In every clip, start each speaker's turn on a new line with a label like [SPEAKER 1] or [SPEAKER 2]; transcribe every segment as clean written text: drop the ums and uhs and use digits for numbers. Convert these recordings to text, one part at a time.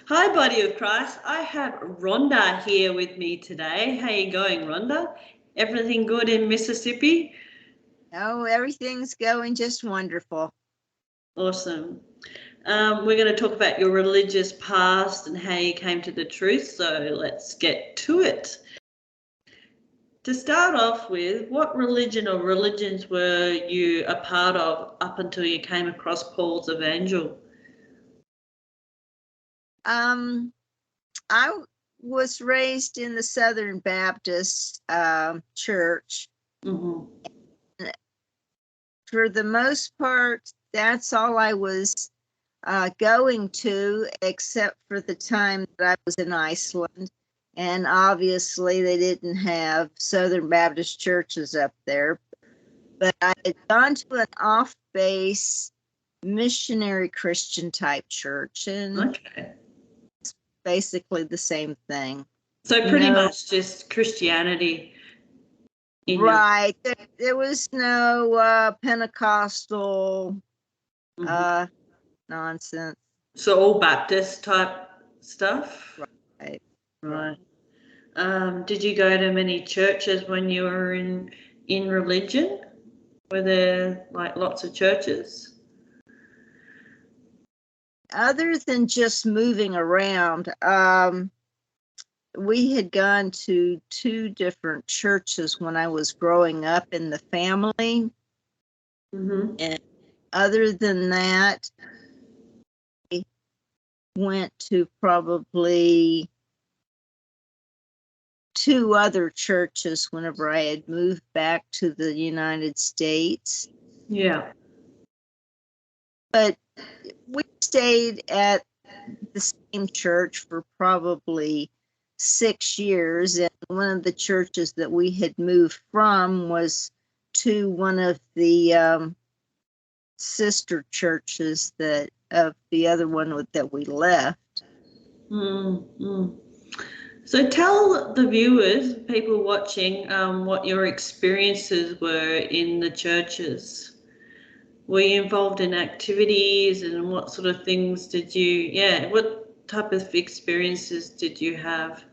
[SPEAKER 1] Hi, body of Christ. I have Rhonda here with me today. How you going, Rhonda? Everything good in Mississippi?
[SPEAKER 2] Oh, everything's going just wonderful.
[SPEAKER 1] Awesome. We're going to talk about your religious past and how you came to the truth, so let's get to it. To start off with, what religion or religions were you a part of up until you came across Paul's Evangel?
[SPEAKER 2] I was raised in the Southern Baptist church.
[SPEAKER 1] Mm-hmm.
[SPEAKER 2] For the most part, that's all I was going to, except for the time that I was in Iceland. And obviously, they didn't have Southern Baptist churches up there. But I had gone to an off-base missionary Christian type church, and
[SPEAKER 1] Okay.
[SPEAKER 2] basically the same thing.
[SPEAKER 1] So pretty much just Christianity in your...
[SPEAKER 2] Right. There was no Pentecostal nonsense.
[SPEAKER 1] So all Baptist type stuff?
[SPEAKER 2] Right.
[SPEAKER 1] Right. Did you go to many churches when you were in religion? Were there like lots of churches?
[SPEAKER 2] Other than just moving around, we had gone to 2 different churches when I was growing up in the family.
[SPEAKER 1] Mm-hmm.
[SPEAKER 2] And other than that, I went to probably 2 other churches whenever I had moved back to the United States.
[SPEAKER 1] Yeah.
[SPEAKER 2] But we stayed at the same church for probably 6 years, and one of the churches that we had moved from was to one of the sister churches that of the other one that we left.
[SPEAKER 1] Mm-hmm. So tell the viewers, people watching, what your experiences were in the churches. Were you involved in activities, and what sort of things what type of experiences did you have?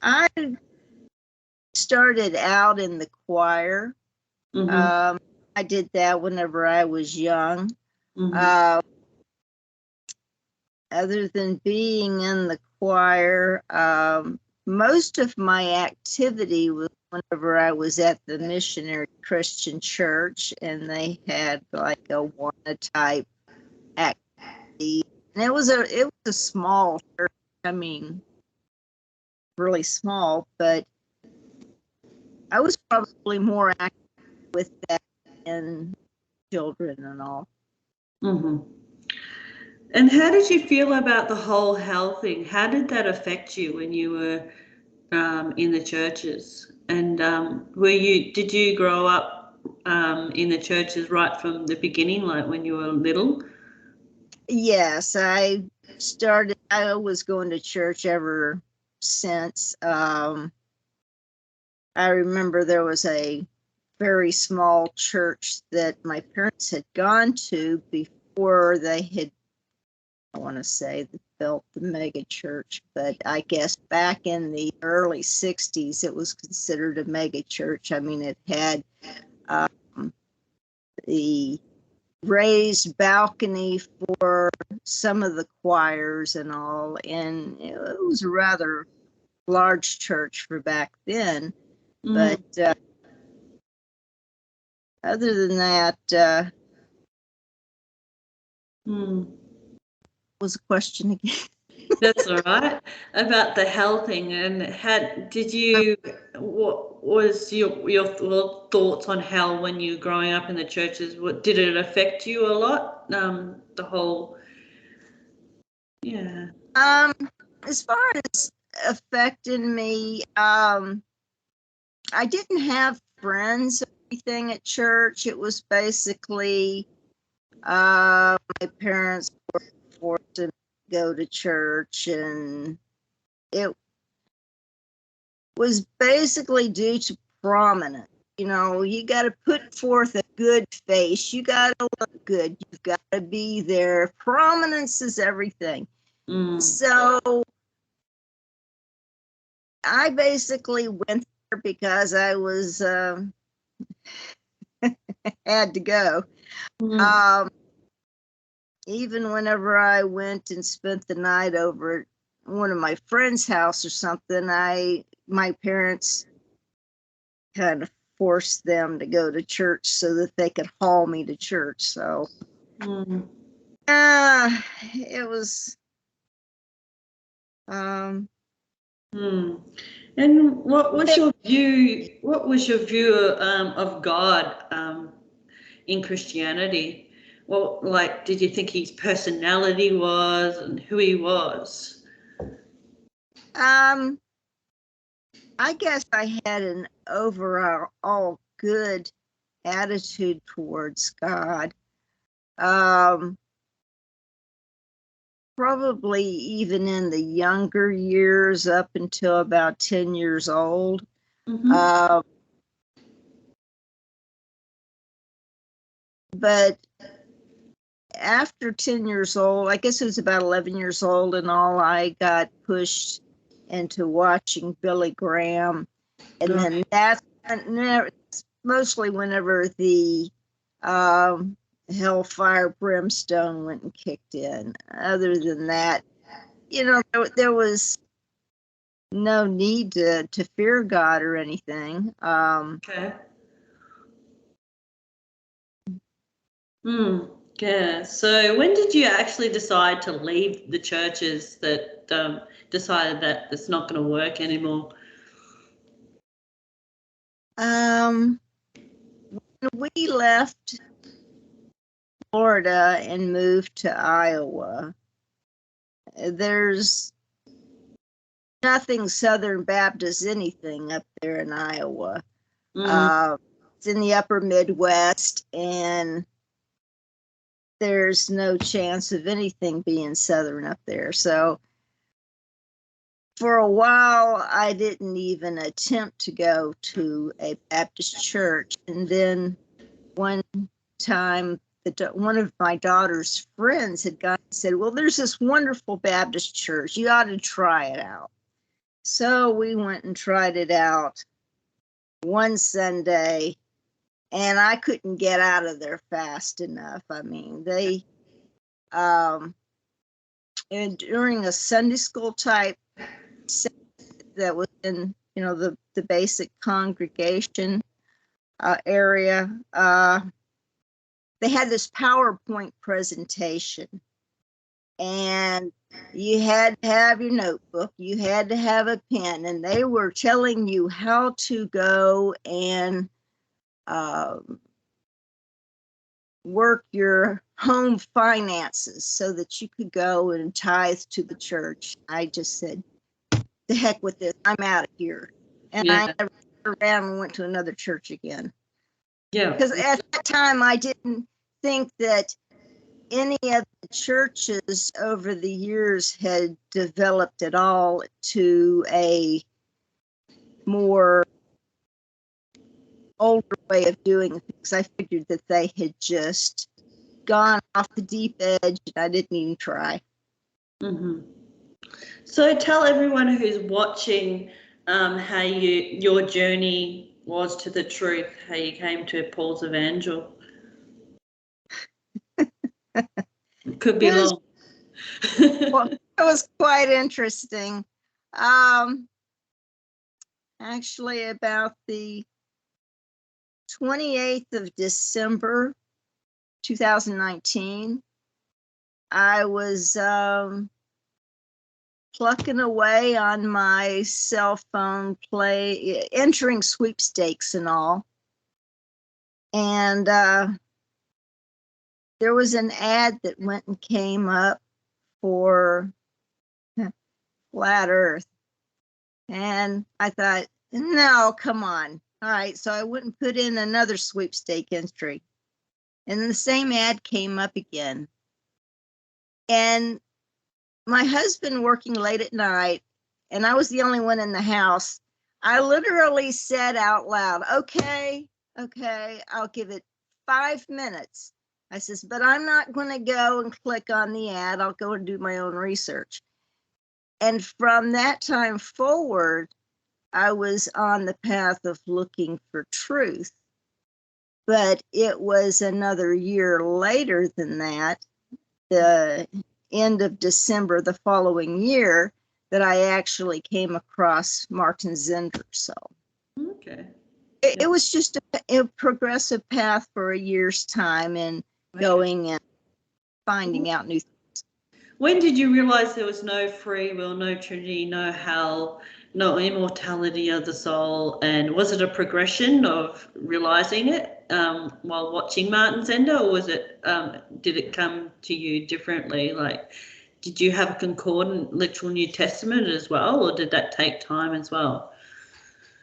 [SPEAKER 2] I started out in the choir.
[SPEAKER 1] Mm-hmm.
[SPEAKER 2] I did that whenever I was young.
[SPEAKER 1] Mm-hmm.
[SPEAKER 2] Other than being in the choir, most of my activity was whenever I was at the missionary Christian church, and they had like a WANA type activity. And it was a small church. I mean, really small, but I was probably more active with that and children and all.
[SPEAKER 1] Mm-hmm. And how did you feel about the whole health thing? How did that affect you when you were in the churches? And did you grow up in the churches right from the beginning, like when you were little?
[SPEAKER 2] Yes, I was going to church ever since. I remember there was a very small church that my parents had gone to before they had, I want to say, built the mega church, but I guess back in the early 60s, it was considered a mega church. I mean, it had the raised balcony for some of the choirs and all, and it was a rather large church for back then. But other than that, was a question again?
[SPEAKER 1] That's all right. About the health thing, and what was your thoughts on hell when you were growing up in the churches? What did it affect you a lot? The whole, yeah.
[SPEAKER 2] As far as affecting me, I didn't have friends or anything at church. It was basically my parents were forced to go to church, and it was basically due to prominence. you got to put forth a good face. You got to look good. You've got to be there. Prominence is everything. So I basically went there because I was had to go. Even whenever I went and spent the night over at one of my friends' house or something, my parents kind of forced them to go to church so that they could haul me to church. So it was
[SPEAKER 1] And what was your view? What was your view of God in Christianity? Well, like, did you think his personality was and who he was?
[SPEAKER 2] I guess I had an overall good attitude towards God. Probably even in the younger years, up until about 10 years old. But after 10 years old, I guess it was about 11 years old and all, I got pushed into watching Billy Graham. And then that's mostly whenever the hellfire brimstone went and kicked in. Other than that, there was no need to fear God or anything.
[SPEAKER 1] Okay. Yeah. So when did you actually decide to leave the churches that decided that it's not going to work anymore?
[SPEAKER 2] When we left Florida and moved to Iowa, there's nothing Southern Baptist anything up there in Iowa. It's in the upper Midwest, and there's no chance of anything being Southern up there. So for a while, I didn't even attempt to go to a Baptist church. And then one time, one of my daughter's friends had gone and said, well, there's this wonderful Baptist church. You ought to try it out. So we went and tried it out one Sunday, and I couldn't get out of there fast enough. I mean, they, and during a Sunday school type that was in, the basic congregation area, they had this PowerPoint presentation, and you had to have your notebook, you had to have a pen, and they were telling you how to go and work your home finances so that you could go and tithe to the church. I just said, the heck with this, I'm out of here. And I never ran and went to another church again.
[SPEAKER 1] Yeah.
[SPEAKER 2] Because at that time, I didn't think that any of the churches over the years had developed at all to a more older way of doing things. I figured that they had just gone off the deep edge, and I didn't even try.
[SPEAKER 1] So tell everyone who's watching how your journey was to the truth, how you came to Paul's Evangel. It could be long.
[SPEAKER 2] Well, it was quite interesting. Actually, about the 28th of December, 2019, I was plucking away on my cell phone, entering sweepstakes and all. And there was an ad that went and came up for Flat Earth. And I thought, no, come on. All right, so I went and put in another sweepstake entry. And the same ad came up again. And my husband working late at night, and I was the only one in the house, I literally said out loud, okay, Okay, I'll give it 5 minutes. I says, but I'm not going to go and click on the ad. I'll go and do my own research. And from that time forward, I was on the path of looking for truth. But it was another year later than that, the end of December the following year, that I actually came across Martin Zinder. So
[SPEAKER 1] Okay.
[SPEAKER 2] it was just a progressive path for a year's time and going and finding out new things.
[SPEAKER 1] When did you realize there was no free will, no Trinity, no hell, no immortality of the soul? And was it a progression of realizing it while watching Martin Zender, or was it did it come to you differently? Like, did you have a concordant literal New Testament as well, or did that take time as well?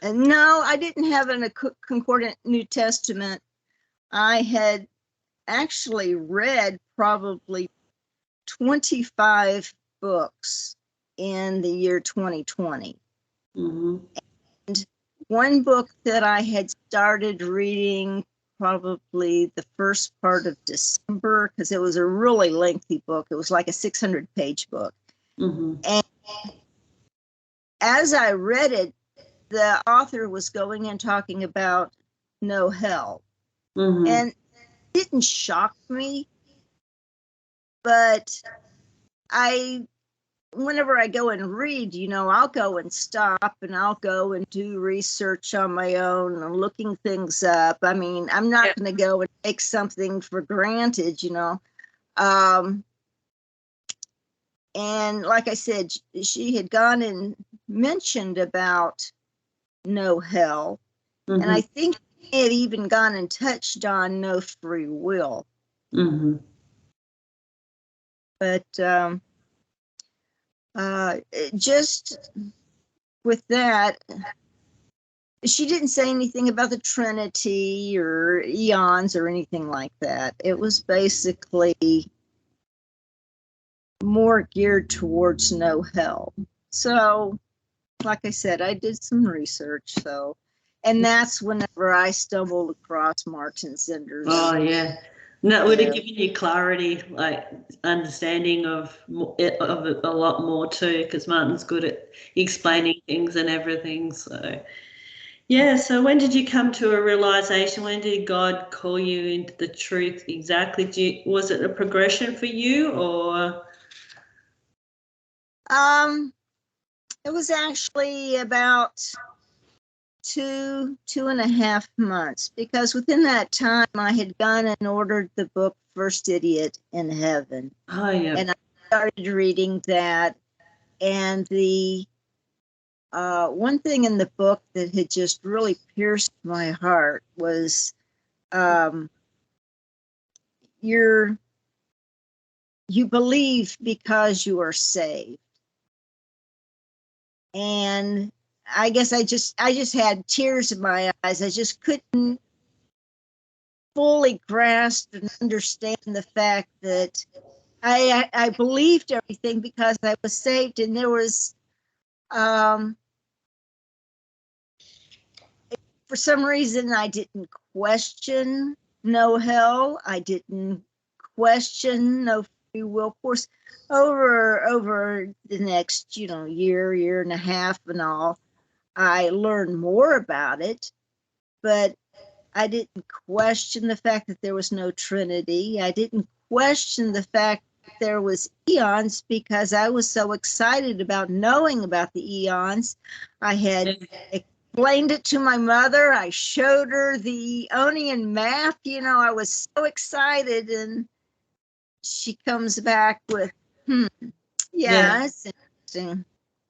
[SPEAKER 2] And no, I didn't have a concordant New Testament. I had actually read probably 25 books in the year 2020.
[SPEAKER 1] Mm-hmm.
[SPEAKER 2] And one book that I had started reading probably the first part of December, because it was a really lengthy book. It was like a 600-page book.
[SPEAKER 1] Mm-hmm.
[SPEAKER 2] And as I read it, the author was going and talking about no hell.
[SPEAKER 1] Mm-hmm.
[SPEAKER 2] And it didn't shock me, but whenever I go and read, I'll go and stop and I'll go and do research on my own and looking things up. I mean, I'm not going to go and take something for granted. And like I said, she had gone and mentioned about no hell.
[SPEAKER 1] Mm-hmm.
[SPEAKER 2] And I think he had even gone and touched on no free will.
[SPEAKER 1] Mm-hmm.
[SPEAKER 2] But just with that, she didn't say anything about the Trinity or eons or anything like that. It was basically more geared towards no hell. So, like I said, I did some research. And that's whenever I stumbled across Martin Zinder's.
[SPEAKER 1] Oh, yeah. And that would have given you clarity, like understanding of a lot more too, because Martin's good at explaining things and everything. So, yeah. So, when did you come to a realization? When did God call you into the truth exactly? Was it a progression for you, or?
[SPEAKER 2] It was actually about 2.5 months, because within that time I had gone and ordered the book First Idiot in Heaven.
[SPEAKER 1] Oh, yeah.
[SPEAKER 2] And I started reading that. And the one thing in the book that had just really pierced my heart was you believe because you are saved. And I guess I just had tears in my eyes. I just couldn't fully grasp and understand the fact that I believed everything because I was saved, and there was for some reason I didn't question no hell. I didn't question no free will. Of course, over the next year and a half and all, I learned more about it, but I didn't question the fact that there was no Trinity. I didn't question the fact that there was eons, because I was so excited about knowing about the eons. I had explained it to my mother. I showed her the Onian map. I was so excited, and she comes back with, yeah, it's interesting.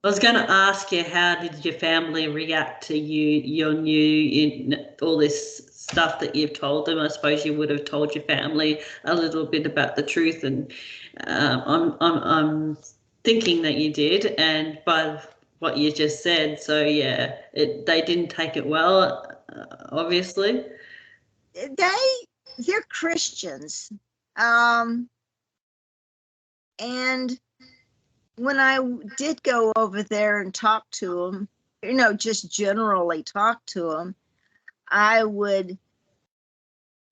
[SPEAKER 1] I was going to ask you, how did your family react to your new, all this stuff that you've told them? I suppose you would have told your family a little bit about the truth, and I'm thinking that you did, and by what you just said, so yeah, they didn't take it well, obviously.
[SPEAKER 2] They're Christians, and when I did go over there and talk to them, just generally talk to them, I would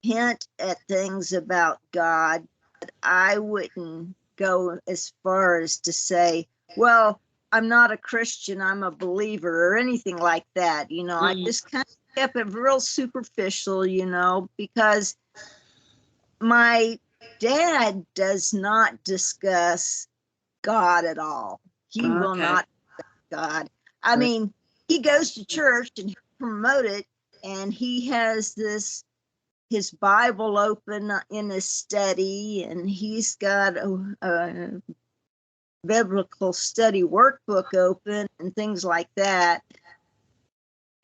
[SPEAKER 2] hint at things about God, but I wouldn't go as far as to say, well, I'm not a Christian, I'm a believer, or anything like that. I just kind of kept it real superficial, because my dad does not discuss God at all. He will
[SPEAKER 1] Okay.
[SPEAKER 2] not God. I mean, he goes to church and he promote it, and he has his Bible open in his study, and he's got a biblical study workbook open and things like that.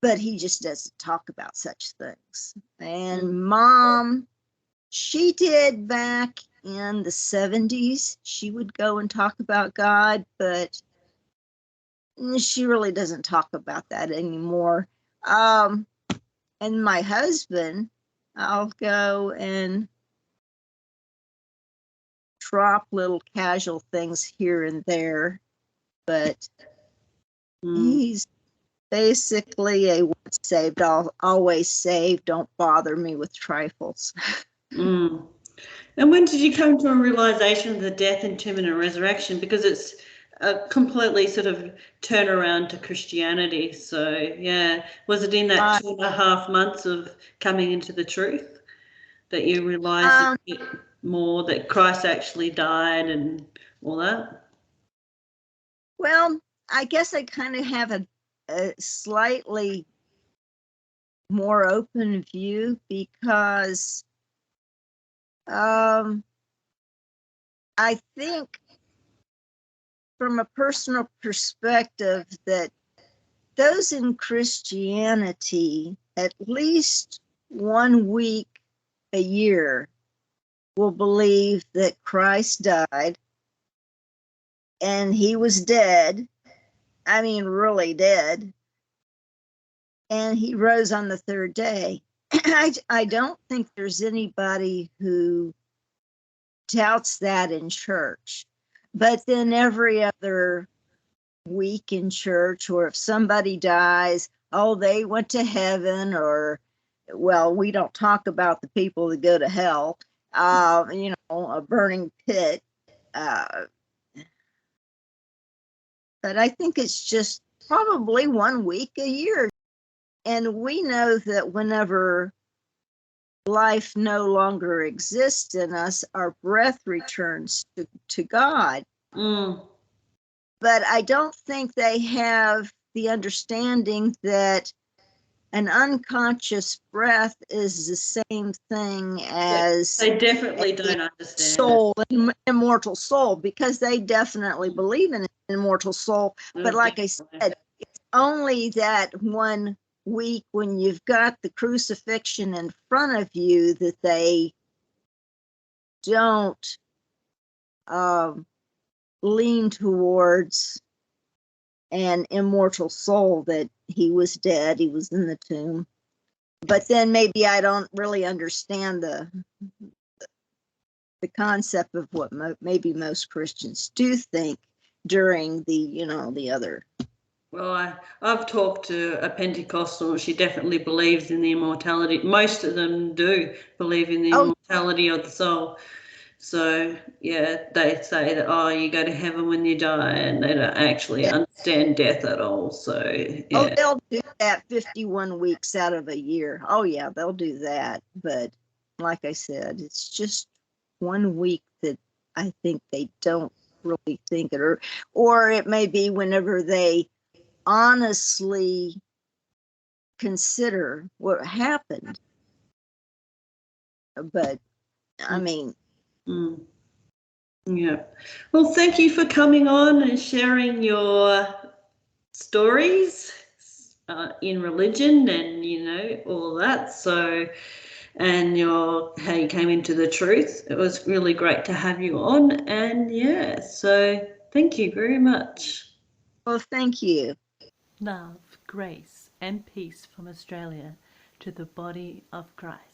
[SPEAKER 2] But he just doesn't talk about such things. And Mom, she did back in the 70s. She would go and talk about God, but she really doesn't talk about that anymore. And my husband, I'll go and drop little casual things here and there, but he's basically a once saved, always saved, don't bother me with trifles.
[SPEAKER 1] And when did you come to a realization of the death, entombment, and resurrection? Because it's a completely sort of turnaround to Christianity. So, yeah, was it in that 2.5 months of coming into the truth that you realized more that Christ actually died and all that?
[SPEAKER 2] Well, I guess I kind of have a slightly more open view because I think from a personal perspective that those in Christianity, at least 1 week a year, will believe that Christ died and he was dead. I mean, really dead. And he rose on the third day. I don't think there's anybody who doubts that in church. But then every other week in church, or if somebody dies, oh, they went to heaven, or, well, we don't talk about the people that go to hell, a burning pit. But I think it's just probably 1 week a year. And we know that whenever life no longer exists in us, our breath returns to God. But I don't think they have the understanding that an unconscious breath is the same thing as
[SPEAKER 1] they definitely don't understand
[SPEAKER 2] soul, immortal soul, because they definitely believe in an immortal soul. But like I said, it's only that 1 week when you've got the crucifixion in front of you that they don't lean towards an immortal soul, that he was dead, he was in the tomb. But then maybe I don't really understand the concept of what maybe most Christians do think during the other.
[SPEAKER 1] Well, I've talked to a Pentecostal. She definitely believes in the immortality. Most of them do believe in the immortality of the soul. So, yeah, they say that, you go to heaven when you die, and they don't actually understand death at all. So, yeah.
[SPEAKER 2] They'll do that 51 weeks out of a year. Oh, yeah, they'll do that. But like I said, it's just 1 week that I think they don't really think it, or it may be whenever they honestly consider what happened. But I mean,
[SPEAKER 1] yeah. Well, thank you for coming on and sharing your stories in religion and all that. So, and how you came into the truth. It was really great to have you on, and yeah, so thank you very much.
[SPEAKER 2] Well, thank you.
[SPEAKER 1] Love, grace, and peace from Australia to the body of Christ.